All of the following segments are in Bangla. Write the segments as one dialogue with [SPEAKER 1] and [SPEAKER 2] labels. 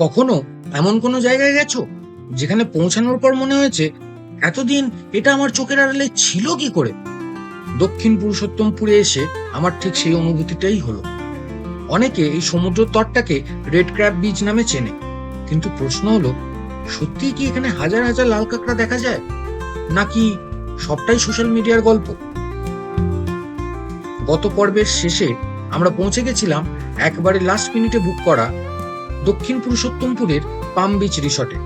[SPEAKER 1] কখনো এমন কোনো জায়গায় গেছো যেখানে পৌঁছানোর পর মনে হয়েছে এতদিন এটা আমার চোখের আড়ালে ছিল কি করে? দক্ষিণ পুরুষোত্তমপুরে এসে আমার ঠিক সেই অনুভূতিটাই হলো। অনেকে এই সমুদ্র তটটাকে রেড ক্র্যাব বিচ নামে চেনে, কিন্তু প্রশ্ন হলো, সত্যিই কি এখানে হাজার হাজার লাল কাঁকড়া দেখা যায়, নাকি সবটাই সোশ্যাল মিডিয়ার গল্প? গত পর্বের শেষে আমরা পৌঁছে গেছিলাম একবারে লাস্ট মিনিটে বুক করা দক্ষিণ পুরুষোত্তমপুরের পাম বিচ রিসর্টে।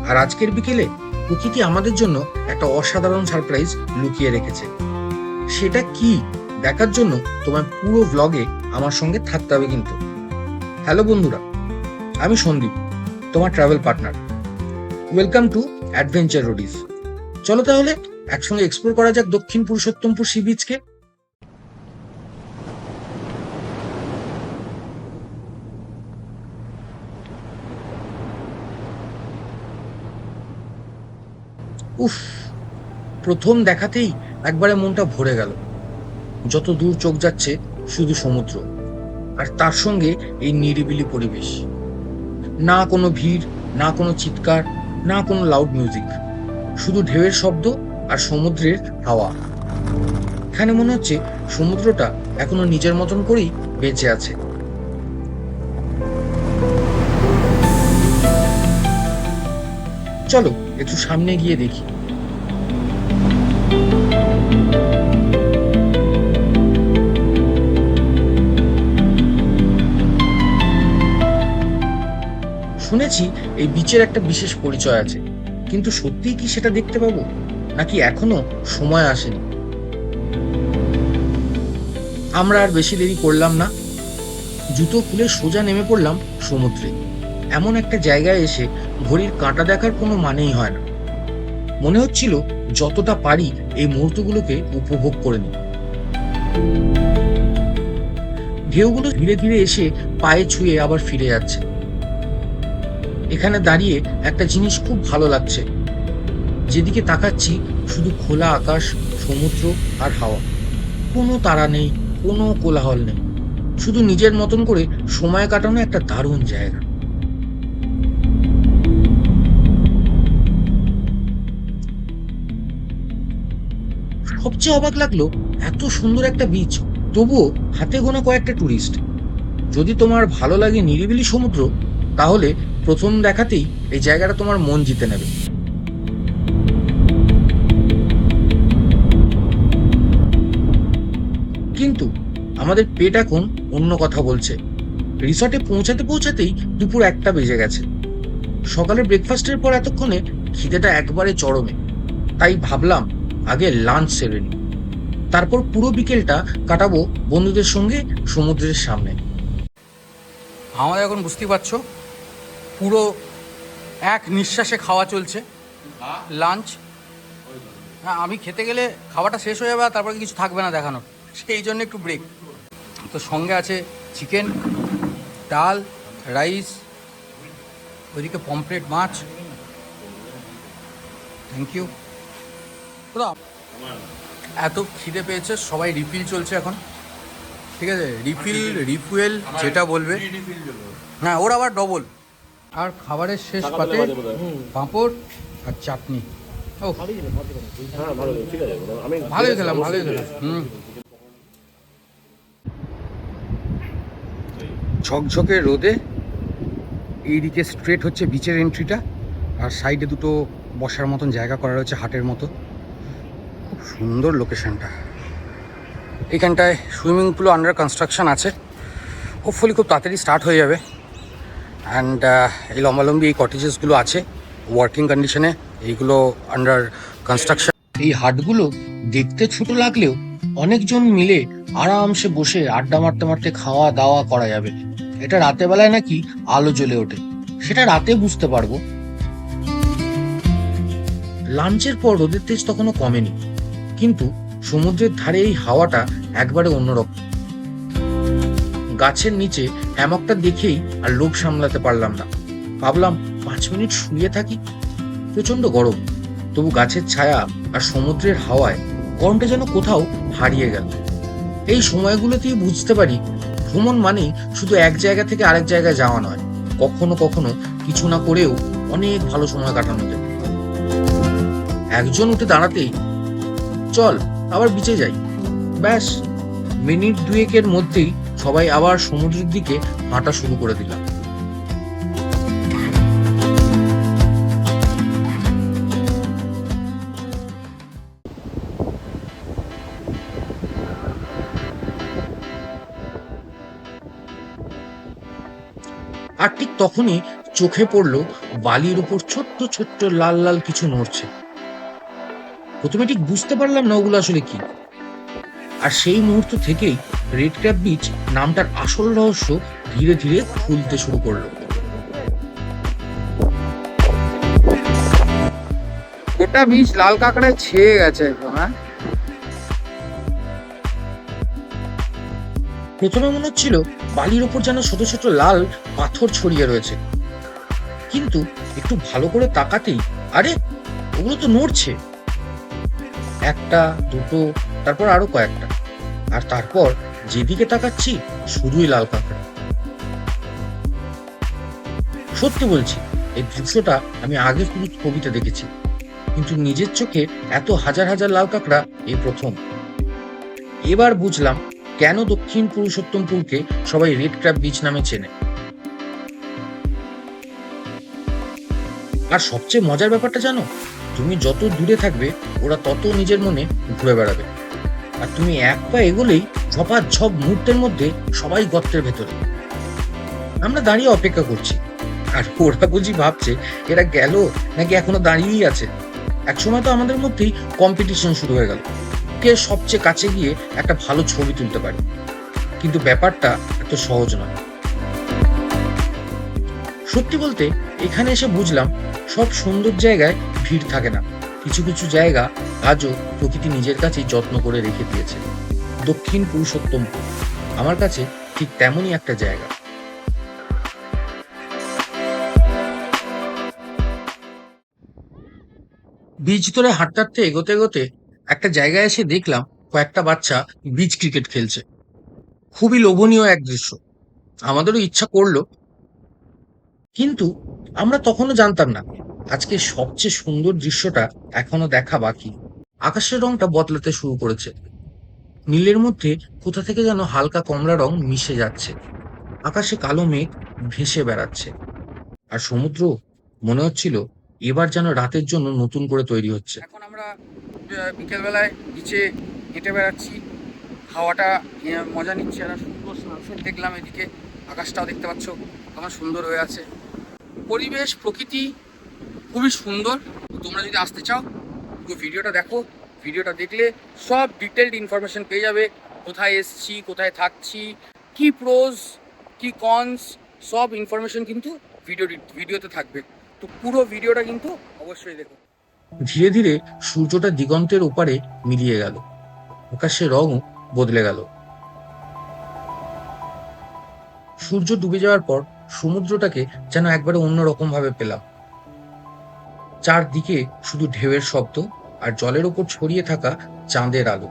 [SPEAKER 1] আর আজকের বিকেলে প্রকৃতি আমাদের জন্য একটা অসাধারণ সারপ্রাইজ লুকিয়ে রেখেছে। সেটা কি দেখার জন্য তোমার পুরো ব্লগে আমার সঙ্গে থাকতে হবে কিন্তু। হ্যালো বন্ধুরা, আমি সন্দীপ, তোমার travel partner. Welcome to adventure Roadies. চলো তাহলে একসঙ্গে এক্সপ্লোর করা যাক দক্ষিণ পুরুষোত্তমপুর সি বিচকে। উফ, প্রথম দেখাতেই একবারে মনটা ভরে গেল। যত দূর চোখ যাচ্ছে শুধু সমুদ্র, আর তার সঙ্গে এই নিরিবিলি পরিবেশ। না কোনো ভিড়, না কোনো চিৎকার, না কোনো লাউড মিউজিক, শুধু ঢেউয়ের শব্দ আর সমুদ্রের হাওয়া। এখানে মনে হচ্ছে সমুদ্রটা এখনো নিজের মতন করেই বেঁচে আছে। চলো একটু সামনে গিয়ে দেখি। শুনেছি এই বিচের একটা বিশেষ পরিচয় আছে, কিন্তু সত্যিই কি সেটা দেখতে পাবো, নাকি এখনো সময় আসেনি? আমরা আর বেশি দেরি করলাম না, জুতো খুলে সোজা নেমে পড়লাম সমুদ্রে। এমন একটা জায়গায় এসে ঘড়ির কাঁটা দেখার কোনো মানেই হয় না। মনে হচ্ছিল যতটা পারি এই মুহূর্তগুলোকে উপভোগ করে নিই। ঢেউগুলো ধীরে ধীরে এসে পায়ে ছুঁয়ে আবার ফিরে যাচ্ছে। এখানে দাঁড়িয়ে একটা জিনিস খুব ভালো লাগছে, যেদিকে তাকাচ্ছি শুধু খোলা আকাশ, সমুদ্র আর হাওয়া। কোনো তাড়া নেই, কোনো কোলাহল নেই, শুধু নিজের মতন করে সময় কাটানো একটা দারুণ জায়গা। সবচেয়ে অবাক লাগলো, এত সুন্দর একটা বিচ, তবুও হাতে গোনা কয়েকটা টুরিস্ট। যদি তোমার ভালো লাগে নিরিবিলি সমুদ্র, তাহলে প্রথম দেখাতেই এই জায়গাটা তোমার মন জিতে নেবে। কিন্তু আমাদের পেট এখন অন্য কথা বলছে। রিসর্টে পৌঁছাতে পৌঁছাতেই দুপুর 1টা বেজে গেছে। সকালে ব্রেকফাস্টের পর এতক্ষণে খিদেটা একবারে চরমে, তাই ভাবলাম আগে লাঞ্চ সেরে নিই, তারপর পুরো বিকেলটা কাটাবো বন্ধুদের সঙ্গে সমুদ্রের সামনে।
[SPEAKER 2] আমাদের এখন বুঝতেই পারছো, পুরো এক নিঃশ্বাসে খাওয়া চলছে লাঞ্চ। হ্যাঁ, আমি খেতে গেলে খাওয়াটা শেষ হয়ে যাবে আর তারপরে কিছু থাকবে না দেখানোর, সেই জন্য একটু ব্রেক। তো সঙ্গে আছে চিকেন, ডাল, রাইস, ওইদিকে পমফ্রেট মাছ। Thank you. এত খিদে পেয়েছে, সবাই রিফিল চলছে এখন। ঠিক আছে, রিফিল রিফুয়েল যেটা বলবে। হ্যাঁ, ওর আবার ডবল। আর খাবারের শেষ পাতে পাঁপড় আর চাটনি। ও ভালোই খেলাম, ভালোই খেলাম।
[SPEAKER 1] ঝকঝকে রোদে এইদিকে স্ট্রেট হচ্ছে বিচের এন্ট্রিটা, আর সাইডে দুটো বসার মতন জায়গা করা রয়েছে হাটের মতো। খুব সুন্দর লোকেশনটা। এখানটায় সুইমিং পুলও আন্ডার কনস্ট্রাকশন আছে, হোপফুলি খুব তাড়াতাড়ি স্টার্ট হয়ে যাবে। অ্যান্ড এই লম্বালম্বি এই কটেজেসগুলো আছে ওয়ার্কিং কন্ডিশনে, এইগুলো আন্ডার কনস্ট্রাকশন। এই হাটগুলো দেখতে ছোট লাগলেও অনেকজন মিলে আরামসে বসে আড্ডা মারতে মারতে খাওয়া দাওয়া করা যাবে। এটা রাতে বেলায় নাকি আলো জ্বলে ওঠে, সেটা রাতে বুঝতে পারবো। লাঞ্চের পর রোদের তেজ তখনও কমেনি, কিন্তু সমুদ্রের ধারে এই হাওয়াটা একবারে অন্যরকম। গাছের নিচে হ্যামকটা দেখেই আর লোভ সামলাতে পারলাম না, ভাবলাম 5 মিনিট শুয়ে থাকি। প্রচন্ড গরম, তবু গাছের ছায়া আর সমুদ্রের হাওয়ায় গরমটা যেন কোথাও হারিয়ে গেল। এই সময়গুলোতেই বুঝতে পারি ভ্রমণ মানেই শুধু এক জায়গা থেকে আরেক জায়গায় যাওয়া নয়,
[SPEAKER 3] কখনো কখনো কিছু না করেও অনেক ভালো সময় কাটানো যায়। একজন উঠে দাঁড়াতেই চল আবার বিচে যাই, ব্যাস মিনিট দুয়েকের মধ্যেই সবাই আবার সমুদ্রের দিকে হাঁটা শুরু করে দিলাম। আর ঠিক তখনই চোখে পড়লো বালির উপর ছোট্ট ছোট্ট লাল লাল কিছু নড়ছে। প্রথমে ঠিক বুঝতে পারলাম না ওগুলো আসলে কি। আর সেই মুহূর্ত থেকেই রেড ক্র্যাব বিচ নামটার আসল রহস্য ধীরে ধীরে খুলতে শুরু করলো।
[SPEAKER 1] গোটা বিচ লাল কাঁকড়ায় ছেয়ে গেছে একদম। হ্যাঁ,
[SPEAKER 3] প্রথমে মনে হচ্ছিল বালির উপর যেন ছোট ছোট লাল পাথর ছড়িয়ে রয়েছে, কিন্তু একটু ভালো করে তাকাতেই আরে ওগুলো তো নড়ছে। একটা দুটো, তারপর আরো কয়েকটা, আর তারপর যেদিকে তাকাচ্ছি শুধুই লাল কাঁকড়া। সত্যি বলছি, এই দৃশ্যটা আমি আগে শুধু ছবিতে দেখেছি, কিন্তু নিজের চোখে এত হাজার হাজার লাল কাঁকড়া এই প্রথম। এবার বুঝলাম কেন দক্ষিণ পুরুষোত্তমপুরকে সবাই রেড ক্র্যাব বিচ নামে চেনে। আর সবচেয়ে মজার ব্যাপারটা জানো, তুমি যত দূরে থাকবে ওরা তত নিজের মনে ঘুরে বেড়াবে, আর তুমি এক পা এগোলেই ঝপাঝপ মুহূর্তের মধ্যে সবাই গর্তের ভেতরে। আমরা দাঁড়িয়ে অপেক্ষা করছি, আর ওরা বুঝি ভাবছে এরা গেল নাকি এখনো দাঁড়িয়েই আছে। একসময় তো আমাদের মধ্যেই কম্পিটিশন শুরু হয়ে গেল, কে সবচেয়ে কাছে গিয়ে একটা ভালো ছবি তুলতে পারে। কিন্তু ব্যাপারটা এত সহজ নয়। সত্যি বলতে এখানে এসে বুঝলাম সব সুন্দর জায়গায় ভিড় থাকে না। কিছু কিছু জায়গা আজও প্রকৃতি নিজের কাছেই যত্ন করে রেখে দিয়েছে। দক্ষিণ পুরুষোত্তমপুর আমার কাছে ঠিক তেমনই একটা জায়গা। বীজ ধরে হাঁটতে হাঁটতে এগোতে এগোতে একটা জায়গায় এসে দেখলাম কয়েকটা বাচ্চা বিচ ক্রিকেট খেলছে। খুবই লোভনীয় এক দৃশ্য, আমাদেরও ইচ্ছা করলো, কিন্তু আমরা তখনও জানতাম না আজকে সবচেয়ে সুন্দর দৃশ্যটা এখনো দেখা বাকি। আকাশের রংটা বদলাতে শুরু করেছে, নীলের মধ্যে কোথা থেকে যেন হালকা কমলা রং মিশে যাচ্ছে। আকাশে কালো মেঘ ভেসে বেড়াচ্ছে, আর সমুদ্র মনে হচ্ছিল এবার যেন রাতের জন্য নতুন করে তৈরি হচ্ছে।
[SPEAKER 2] এখন আমরা বিকেলবেলায় বিচে হেঁটে বেড়াচ্ছি, হাওয়াটা মজা নিচ্ছি, আর সুন্দর সানসেট দেখলাম এদিকে, আকাশটাও দেখতে পাচ্ছ আমার সুন্দর হয়ে আছে। পরিবেশ প্রকৃতি খুবই সুন্দর। তোমরা যদি আসতে চাও পুরো ভিডিওটা দেখো, ভিডিওটা দেখলে সব ডিটেলড ইনফরমেশন পেয়ে যাবে, কোথায় এসছি, কোথায় থাকছি, কি প্রোজ কি কনস, সব ইনফরমেশন কিন্তু ভিডিওতে থাকবে। তো পুরো ভিডিওটা কিন্তু অবশ্যই দেখো।
[SPEAKER 3] ধীরে ধীরে সূর্যটা দিগন্তের ওপারে মিলিয়ে গেল, আকাশের রঙও বদলে গেল। সূর্য ডুবে যাওয়ার পর সমুদ্রটাকে যেন একবারে অন্যরকম ভাবে পেলাম। চারদিকে শুধু ঢেউয়ের শব্দ আর জলের ওপর ছড়িয়ে থাকা চাঁদের আলো।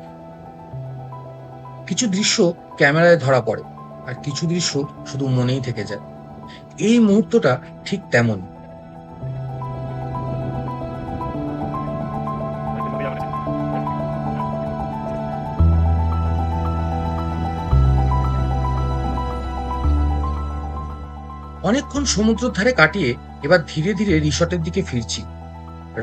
[SPEAKER 3] কিছু দৃশ্য ক্যামেরায় ধরা পড়ে, আর কিছু দৃশ্য শুধু মনেই থেকে যায়। এই মুহূর্তটা ঠিক তেমন। অনেকক্ষণ সমুদ্রের ধারে কাটিয়ে এবার ধীরে ধীরে রিসর্টের দিকে ফিরছি।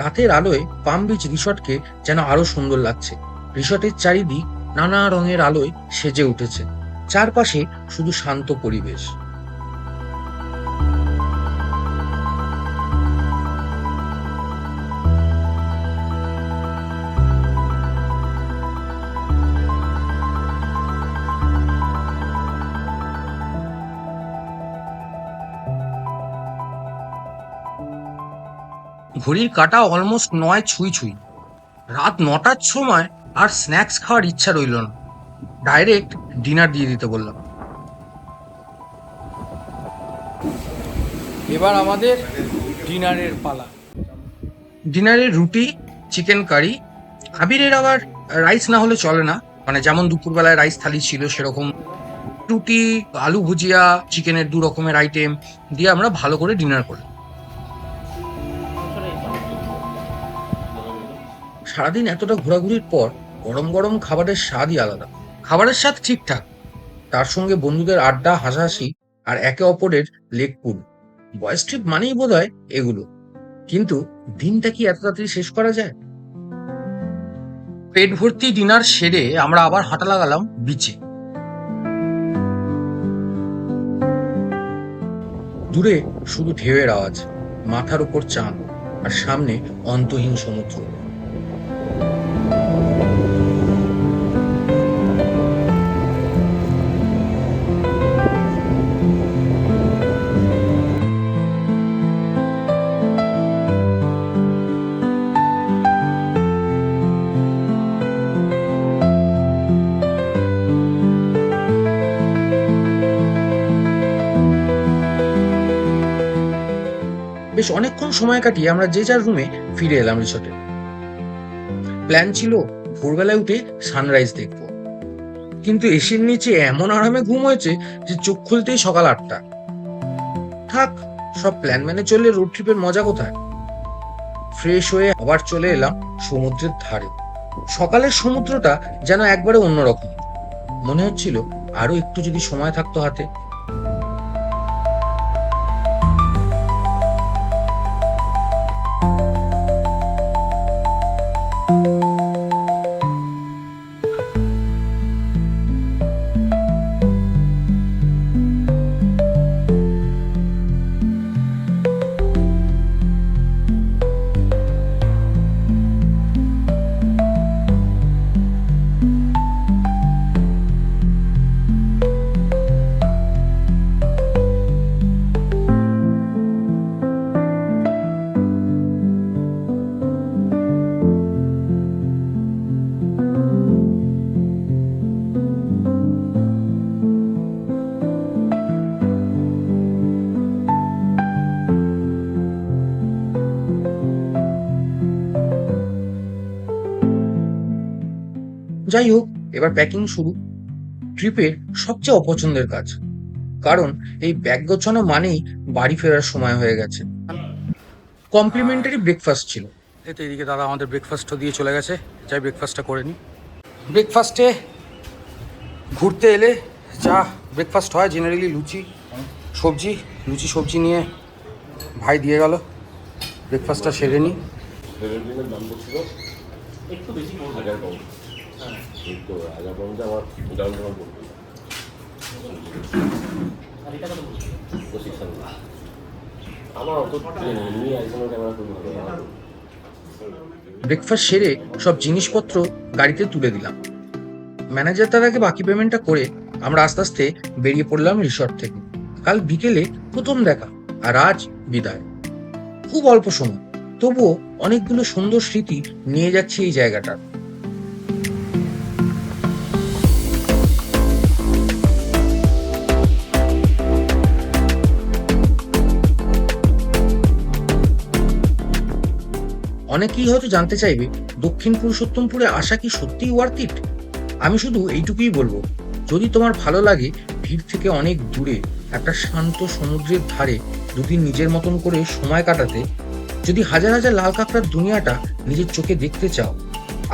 [SPEAKER 3] রাতের আলোয় পাম বিচ রিসর্টকে যেন আরো সুন্দর লাগছে। রিসর্টের চারিদিক নানা রঙের আলোয় সেজে উঠেছে, চারপাশে শুধু শান্ত পরিবেশ। ঘড়ির কাঁটা অলমোস্ট 9 ছুঁই ছুঁই। রাত 9টার সময় আর স্ন্যাক্স খাওয়ার ইচ্ছা রইল না, ডাইরেক্ট ডিনার দিয়ে দিতে বললাম।
[SPEAKER 2] এবার আমাদের ডিনারের পালা।
[SPEAKER 3] ডিনারে রুটি, চিকেন কারি। আবিরের আবার রাইস না হলে চলে না, মানে যেমন দুপুরবেলায় রাইস থালি ছিল সেরকম রুটি, আলু ভুজিয়া, চিকেনের 2 রকমের আইটেম দিয়ে আমরা ভালো করে ডিনার করলাম। সারাদিন এতটা ঘোরাঘুরির পর গরম গরম খাবারের স্বাদই আলাদা। খাবারের স্বাদ ঠিকঠাক, তার সঙ্গে বন্ধুদের আড্ডা, হাসাহাসি আর একে অপরের লেগ পুল। বয়েজ ট্রিপ মানেই বোধহয় এগুলো। কিন্তু দিনটা কি এত তাড়াতাড়ি শেষ করা যায়? পেট ভর্তি ডিনার সেরে আমরা আবার হাঁটা লাগালাম বিচে। দূরে শুধু ঢেউয়ের আওয়াজ, মাথার উপর চাঁদ, আর সামনে অন্তহীন সমুদ্র। বেশ অনেকক্ষণ সময় কাটিয়ে আমরা যে যার রুমে ফিরে এলাম রিসোর্টে। প্ল্যান ছিল ভোরবেলায় উঠে সানরাইজ দেখব, কিন্তু এসির নিচে এমন আরামে ঘুম হয়েছে যে চোখ খুলতেই সকাল 8টা। থাক, সব প্ল্যান মেনে চললে রোড ট্রিপের মজা কোথায়? ফ্রেশ হয়ে আবার চলে এলাম সমুদ্রের ধারে। সকালের সমুদ্রটা যেন একবারে অন্যরকম। মনে হচ্ছিল আরো একটু যদি সময় থাকতো হাতে। যাই হোক, এবার প্যাকিং শুরু। ট্রিপের সবচেয়ে অপছন্দের কাজ, কারণ এই ব্যাগ গোছানো মানেই বাড়ি ফেরার সময় হয়ে গেছে। কমপ্লিমেন্টারি ব্রেকফাস্ট ছিল।
[SPEAKER 2] এই তো এদিকে দাদা আমাদের ব্রেকফাস্টও দিয়ে চলে গেছে, যাই ব্রেকফাস্টটা করে নিই। ব্রেকফাস্টে ঘুরতে এলে যা ব্রেকফাস্ট হয় জেনারেলি লুচি সবজি নিয়ে ভাই দিয়ে গেল। ব্রেকফাস্টটা সেরে নিই।
[SPEAKER 4] রেডিমেড দাম পড়ছিল একটু বেশি 1000 পাউন্ড। এই তো 1000 পাউন্ডে আমার ডাউন পেমেন্ট করতে হবে। আমার অত এমনি আইফোনের ক্যামেরা খুব ভালো।
[SPEAKER 3] ব্রেকফাস্ট সেরে সব জিনিসপত্র গাড়িতে তুলে দিলাম। ম্যানেজার তার আগে বাকি পেমেন্টটা করে আমরা আস্তে আস্তে বেরিয়ে পড়লাম রিসর্ট থেকে। কাল বিকেলে প্রথম দেখা, আর আজ বিদায়। খুব অল্প সময়, তবুও অনেকগুলো সুন্দর স্মৃতি নিয়ে যাচ্ছে এই জায়গাটা। অনেকেই হয়তো জানতে চাইবে, দক্ষিণ পুরুষোত্তমপুরে আসা কি সত্যিই ওয়ার্থ ইট? আমি শুধু এইটুকুই বলবো, যদি তোমার ভালো লাগে ভিড় থেকে অনেক দূরে একটা শান্ত সমুদ্রের ধারে দুদিন নিজের মতন করে সময় কাটাতে, যদি হাজার হাজার লাল কাঁকড়ার দুনিয়াটা নিজের চোখে দেখতে চাও,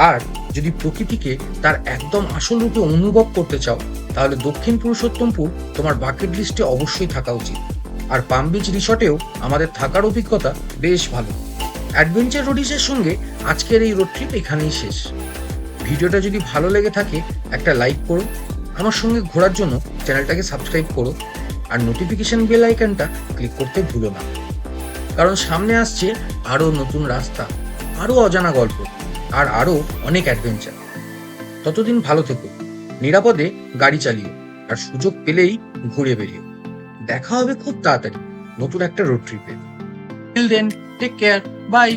[SPEAKER 3] আর যদি প্রকৃতিকে তার একদম আসল রূপে অনুভব করতে চাও, তাহলে দক্ষিণ পুরুষোত্তমপুর তোমার বাকেট লিস্টে অবশ্যই থাকা উচিত। আর পাম বিচ রিসর্টেও আমাদের থাকার অভিজ্ঞতা বেশ ভালো। অ্যাডভেঞ্চার রোডিসের সঙ্গে আজকের এই রোড ট্রিপ এখানেই শেষ। ভিডিওটা যদি ভালো লেগে থাকে একটা লাইক করো, আমার সঙ্গে ঘোরার জন্য চ্যানেলটাকে সাবস্ক্রাইব করো, আর নোটিফিকেশন বেল আইকনটা ক্লিক করতে ভুলো না, কারণ সামনে আসছে আরও নতুন রাস্তা, আরও অজানা গল্প, আর আরও অনেক অ্যাডভেঞ্চার। ততদিন ভালো থেকো, নিরাপদে গাড়ি চালিও, আর সুযোগ পেলেই ঘুরে বেরিও। দেখা হবে খুব তাড়াতাড়ি নতুন একটা রোড ট্রিপে। Till then, take care, by.